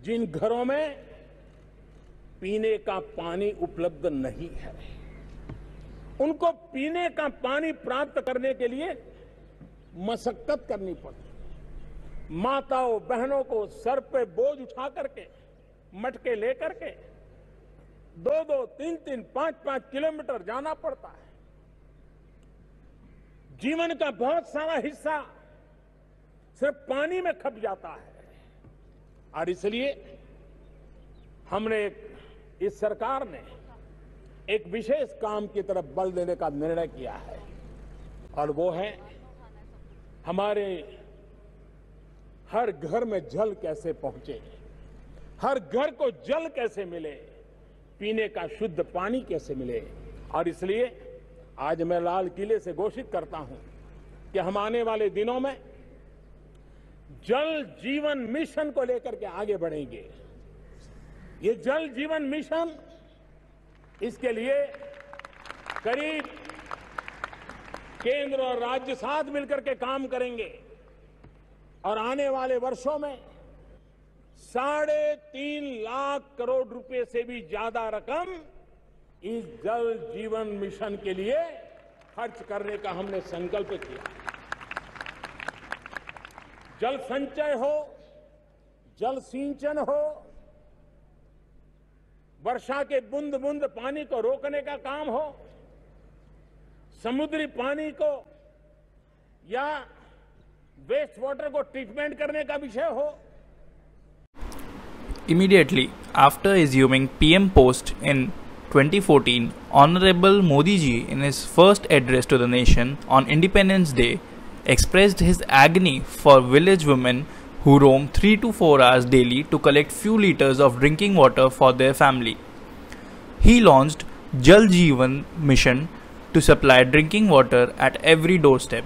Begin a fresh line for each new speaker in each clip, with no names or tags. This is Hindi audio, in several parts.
जिन घरों में पीने का पानी उपलब्ध नहीं है, उनको पीने का पानी प्राप्त करने के लिए मशक्कत करनी पड़ती। माताओं बहनों को सर पे बोझ उठा करके, मटके लेकर के 2-2, 3-3, 5-5 किलोमीटर जाना पड़ता है। जीवन का बहुत सारा हिस्सा सिर्फ पानी में खप जाता है। और इसलिए हमने इस सरकार ने एक विशेष काम की तरफ बल देने का निर्णय किया है, और वो है हमारे हर घर में जल कैसे पहुंचे, हर घर को जल कैसे मिले, पीने का शुद्ध पानी कैसे मिले। और इसलिए आज मैं लाल किले से घोषित करता हूं कि हम आने वाले दिनों में जल जीवन मिशन को लेकर के आगे बढ़ेंगे। ये जल जीवन मिशन, इसके लिए करीब केंद्र और राज्य साथ मिलकर के काम करेंगे, और आने वाले वर्षों में 3.5 लाख करोड़ रुपए से भी ज्यादा रकम इस जल जीवन मिशन के लिए खर्च करने का हमने संकल्प किया। जल संचय हो, जल सिंचन हो, वर्षा के बूंद बूंद पानी को रोकने का काम हो, समुद्री पानी को या वेस्ट वाटर को ट्रीटमेंट करने का विषय हो।
Immediately after assuming PM post in 2014, Honorable Modi ji in his first address to the nation on Independence Day expressed his agony for village women who roam 3 to 4 hours daily to collect few liters of drinking water for their family. He launched Jal Jeevan Mission to supply drinking water at every doorstep.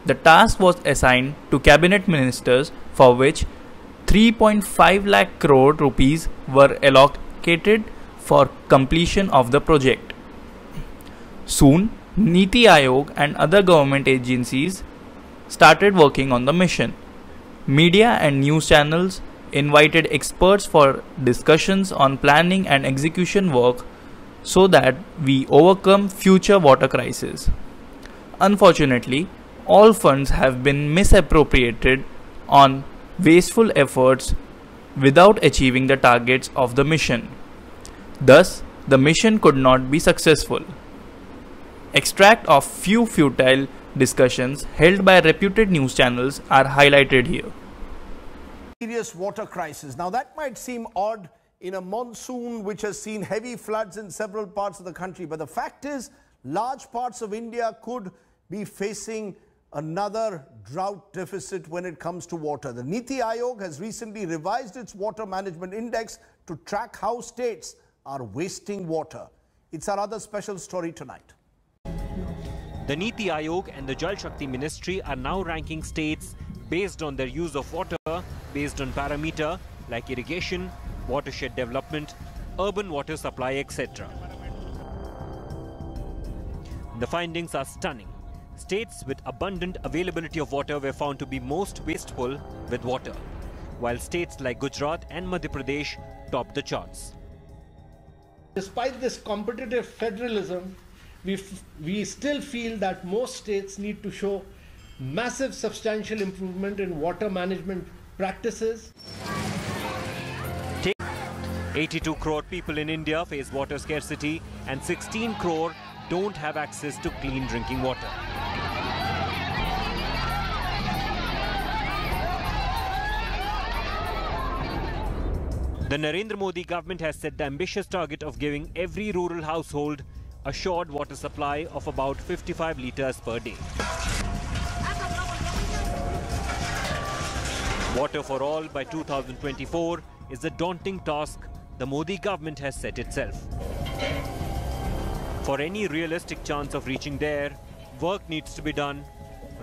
The task was assigned to cabinet ministers, for which 3.5 lakh crore rupees were allocated for completion of the project. Soon, Niti Aayog and other government agencies started working on the mission. Media and news channels invited experts for discussions on planning and execution work so that we overcome future water crises. Unfortunately, all funds have been misappropriated on wasteful efforts without achieving the targets of the mission. Thus, the mission could not be successful. Extract of few futile discussions held by reputed news channels are highlighted here.
Serious water crisis. Now that might seem odd in a monsoon which has seen heavy floods in several parts of the country, but the fact is large parts of India could be facing another drought deficit when it comes to water. The Niti Aayog has recently revised its water management index to track how states are wasting water. It's our other special story tonight.
The Niti Aayog and the Jal Shakti Ministry are now ranking states based on their use of water, based on parameter like irrigation, watershed development, urban water supply, etc. The findings are stunning. States with abundant availability of water were found to be most wasteful with water, while states like Gujarat and Madhya Pradesh topped the charts.
Despite this competitive federalism, we still feel that most states need to show massive substantial improvement in water management practices.
82 crore people in India face water scarcity and 16 crore don't have access to clean drinking water. The Narendra Modi government has set the ambitious target of giving every rural household assured water supply of about 55 litres per day. Water for all by 2024 is a daunting task the Modi government has set itself. For any realistic chance of reaching there, work needs to be done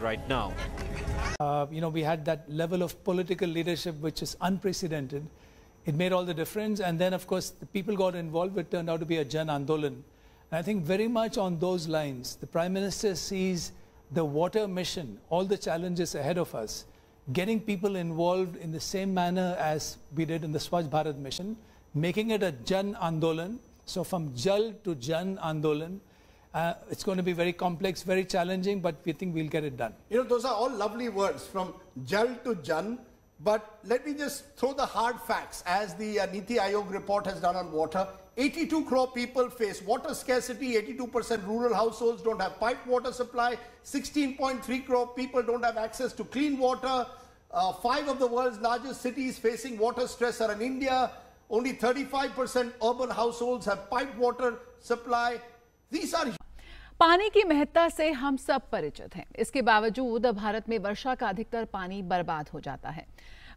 right now.
We had that level of political leadership which is unprecedented. It made all the difference, and then of course the people got involved. It turned out to be a Jan Andolan. And I think very much on those lines, the Prime Minister sees the water mission, all the challenges ahead of us. getting people involved in the same manner as we did in the Swachh Bharat mission, making it a Jan Andolan. So from Jal to Jan Andolan. It's going to be very complex, very challenging, but we think we'll get it done.
You know, those are all lovely words, from Jal to Jan. But let me just throw the hard facts. As the Niti Aayog report has done on water, 82 crore people face water scarcity, 82% rural households don't have piped water supply, 16.3 crore people don't have access to clean water, 5 of the world's largest cities facing water stress are in India, only 35% urban households have piped water supply. These are
पानी की महत्ता से हम सब परिचित हैं। इसके बावजूद भारत में वर्षा का अधिकतर पानी बर्बाद हो जाता है।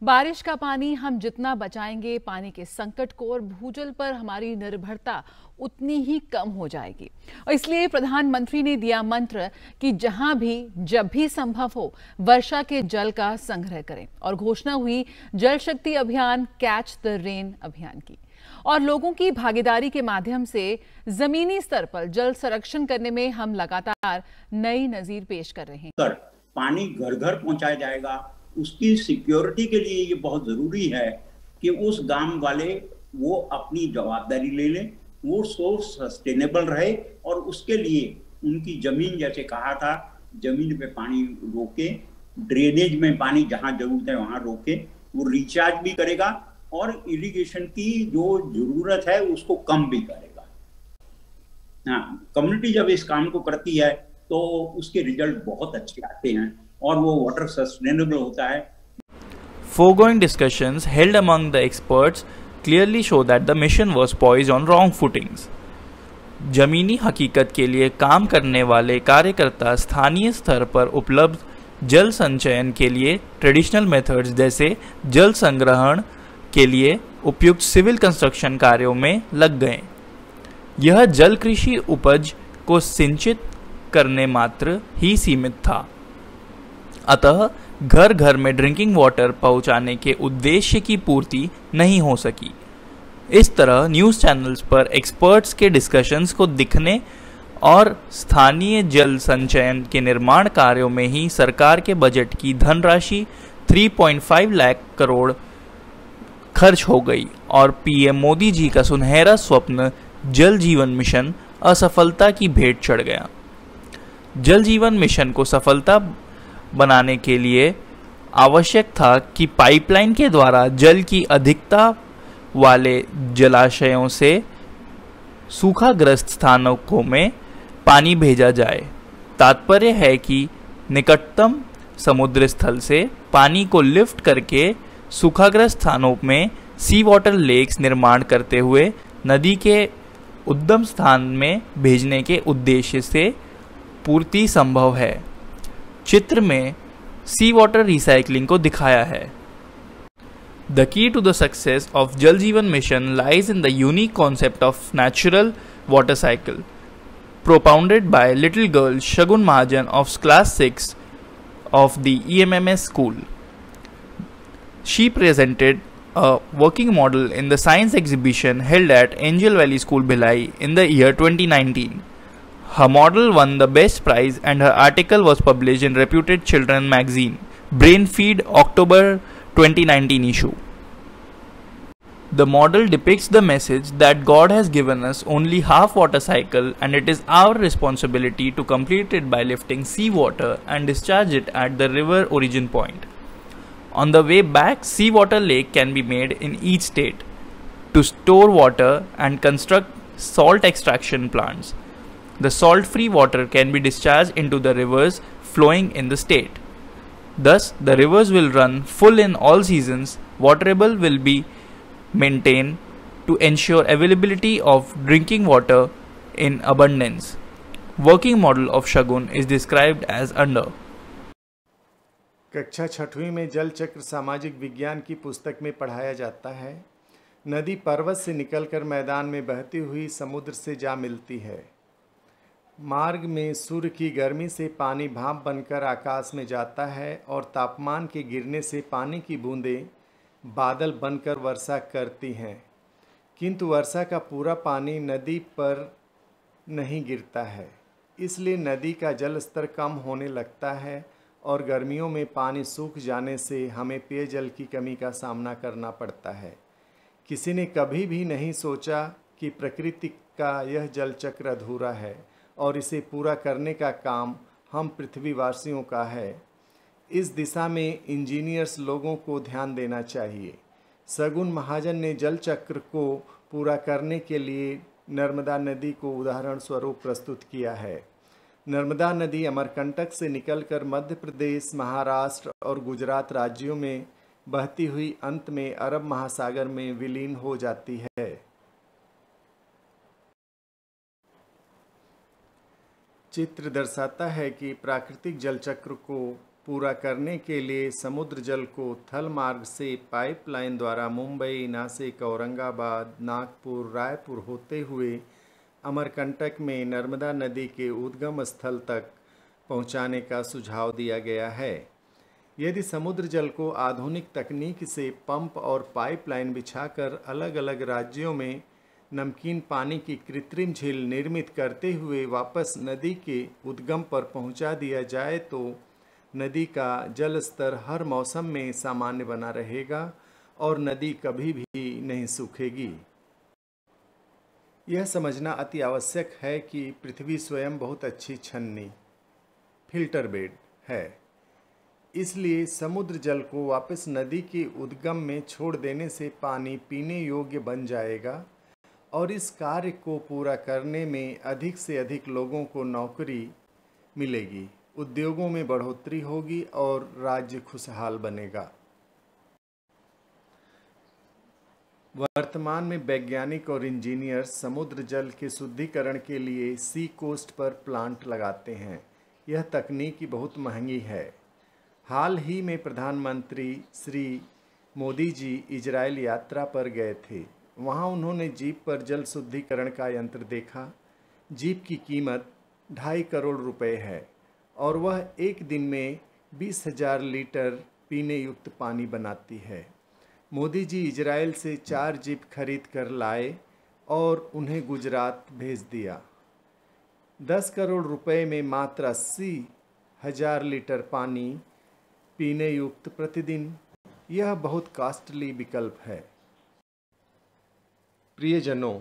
बारिश का पानी हम जितना बचाएंगे, पानी के संकट को और भूजल पर हमारी निर्भरता उतनी ही कम हो जाएगी। और इसलिए प्रधानमंत्री ने दिया मंत्र कि जहां भी जब भी संभव हो वर्षा के जल का संग्रह करें, और घोषणा हुई जल शक्ति अभियान कैच द रेन अभियान की। और लोगों की भागीदारी के माध्यम से जमीनी स्तर पर जल संरक्षण करने में हम लगातार नई नजीर पेश कर रहे हैं।
पानी घर घर पहुंचाया जाएगा, उसकी सिक्योरिटी के लिए ये बहुत जरूरी है कि उस गांव वाले वो अपनी जवाबदारी ले लें, वो सोर्स सस्टेनेबल रहे, और उसके लिए उनकी जमीन, जैसे कहा था, जमीन पे पानी रोके, ड्रेनेज में पानी जहां जरूरत है वहां रोके, वो रिचार्ज भी करेगा और इरिगेशन की जो जरूरत है उसको कम भी करेगा। हाँ, कम्युनिटी जब इस काम को करती है तो उसके रिजल्ट बहुत अच्छे आते हैं और वो वाटर सस्टेनेबल होता है।
Foregoing discussions held among the experts clearly show that the mission was poised on wrong footings. जमीनी हकीकत के लिए काम करने वाले कार्यकर्ता स्थानीय स्तर पर उपलब्ध जल संचयन के लिए ट्रेडिशनल मेथड्स जैसे जल संग्रहण के लिए उपयुक्त सिविल कंस्ट्रक्शन कार्यों में लग गए। यह जल कृषि उपज को सिंचित करने मात्र ही सीमित था, अतः घर घर में ड्रिंकिंग वाटर पहुंचाने के उद्देश्य की पूर्ति नहीं हो सकी। इस तरह न्यूज़ चैनल्स पर एक्सपर्ट्स के डिस्कशंस को दिखने और स्थानीय जल संचयन के निर्माण कार्यों में ही सरकार के बजट की धनराशि 3.5 लाख करोड़ खर्च हो गई और पीएम मोदी जी का सुनहरा स्वप्न जल जीवन मिशन असफलता की भेंट चढ़ गया। जल जीवन मिशन को सफलता बनाने के लिए आवश्यक था कि पाइपलाइन के द्वारा जल की अधिकता वाले जलाशयों से सूखाग्रस्त स्थानों में पानी भेजा जाए। तात्पर्य है कि निकटतम समुद्र स्थल से पानी को लिफ्ट करके सूखाग्रस्त स्थानों में सी वाटर लेक्स निर्माण करते हुए नदी के उद्गम स्थान में भेजने के उद्देश्य से पूर्ति संभव है। चित्र में सी वाटर रिसाइकलिंग को दिखाया है। The key to the success of Jal Jeevan Mission lies in the unique concept of natural water cycle, propounded by little girl Shagun Mahajan of class 6 of the EMMS school. She presented a working model in the science exhibition held at Angel Valley School Bhilai in the year 2019. Her model won the best prize and her article was published in reputed children magazine Brainfeed October 2019 issue. The model depicts the message that God has given us only half water cycle and it is our responsibility to complete it by lifting sea water and discharge it at the river origin point. On the way back, seawater lake can be made in each state to store water and construct salt extraction plants. The salt-free water can be discharged into the rivers flowing in the state. Thus, the rivers will run full in all seasons. Waterable will be maintained to ensure availability of drinking water in abundance. Working model of Shagun is described as under.
कक्षा 6वीं में जल चक्र सामाजिक विज्ञान की पुस्तक में पढ़ाया जाता है। नदी पर्वत से निकलकर मैदान में बहती हुई समुद्र से जा मिलती है। मार्ग में सूर्य की गर्मी से पानी भाप बनकर आकाश में जाता है और तापमान के गिरने से पानी की बूंदें बादल बनकर वर्षा करती हैं, किंतु वर्षा का पूरा पानी नदी पर नहीं गिरता है, इसलिए नदी का जल स्तर कम होने लगता है और गर्मियों में पानी सूख जाने से हमें पेयजल की कमी का सामना करना पड़ता है। किसी ने कभी भी नहीं सोचा कि प्रकृति का यह जल चक्र अधूरा है और इसे पूरा करने का काम हम पृथ्वीवासियों का है। इस दिशा में इंजीनियर्स लोगों को ध्यान देना चाहिए। सगुन महाजन ने जल चक्र को पूरा करने के लिए नर्मदा नदी को उदाहरण स्वरूप प्रस्तुत किया है। नर्मदा नदी अमरकंटक से निकलकर मध्य प्रदेश, महाराष्ट्र और गुजरात राज्यों में बहती हुई अंत में अरब महासागर में विलीन हो जाती है। चित्र दर्शाता है कि प्राकृतिक जल चक्र को पूरा करने के लिए समुद्र जल को थल मार्ग से पाइपलाइन द्वारा मुंबई, नासिक, औरंगाबाद, नागपुर, रायपुर होते हुए अमरकंटक में नर्मदा नदी के उद्गम स्थल तक पहुंचाने का सुझाव दिया गया है। यदि समुद्र जल को आधुनिक तकनीक से पंप और पाइपलाइन बिछाकर अलग अलग राज्यों में नमकीन पानी की कृत्रिम झील निर्मित करते हुए वापस नदी के उद्गम पर पहुंचा दिया जाए तो नदी का जल स्तर हर मौसम में सामान्य बना रहेगा और नदी कभी भी नहीं सूखेगी। यह समझना अति आवश्यक है कि पृथ्वी स्वयं बहुत अच्छी छन्नी फिल्टर बेड है, इसलिए समुद्र जल को वापस नदी के उद्गम में छोड़ देने से पानी पीने योग्य बन जाएगा और इस कार्य को पूरा करने में अधिक से अधिक लोगों को नौकरी मिलेगी, उद्योगों में बढ़ोतरी होगी और राज्य खुशहाल बनेगा। वर्तमान में वैज्ञानिक और इंजीनियर समुद्र जल के शुद्धिकरण के लिए सी कोस्ट पर प्लांट लगाते हैं। यह तकनीक बहुत महंगी है। हाल ही में प्रधानमंत्री श्री मोदी जी इजराइल यात्रा पर गए थे। वहां उन्होंने जीप पर जल शुद्धिकरण का यंत्र देखा। जीप की कीमत 2.5 करोड़ रुपए है और वह एक दिन में 20,000 लीटर पीने युक्त पानी बनाती है। मोदी जी इजराइल से 4 जीप खरीद कर लाए और उन्हें गुजरात भेज दिया। 10 करोड़ रुपए में मात्र 80,000 लीटर पानी पीने युक्त प्रतिदिन। यह बहुत कॉस्टली विकल्प है। प्रियजनों,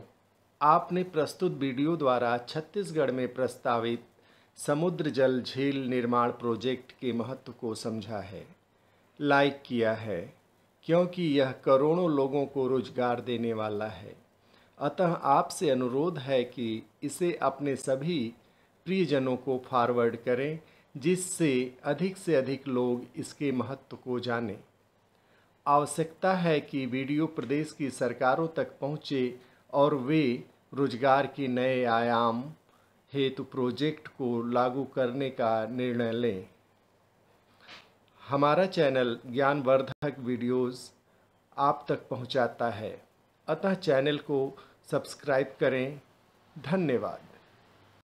आपने प्रस्तुत वीडियो द्वारा छत्तीसगढ़ में प्रस्तावित समुद्र जल झील निर्माण प्रोजेक्ट के महत्व को समझा है, लाइक किया है, क्योंकि यह करोड़ों लोगों को रोजगार देने वाला है। अतः आपसे अनुरोध है कि इसे अपने सभी प्रियजनों को फॉरवर्ड करें, जिससे से अधिक लोग इसके महत्व को जानें। आवश्यकता है कि वीडियो प्रदेश की सरकारों तक पहुँचे और वे रोजगार के नए आयाम हेतु प्रोजेक्ट को लागू करने का निर्णय लें। हमारा चैनल ज्ञानवर्धक वीडियोस आप तक पहुंचाता है, अतः चैनल को सब्सक्राइब करें। धन्यवाद।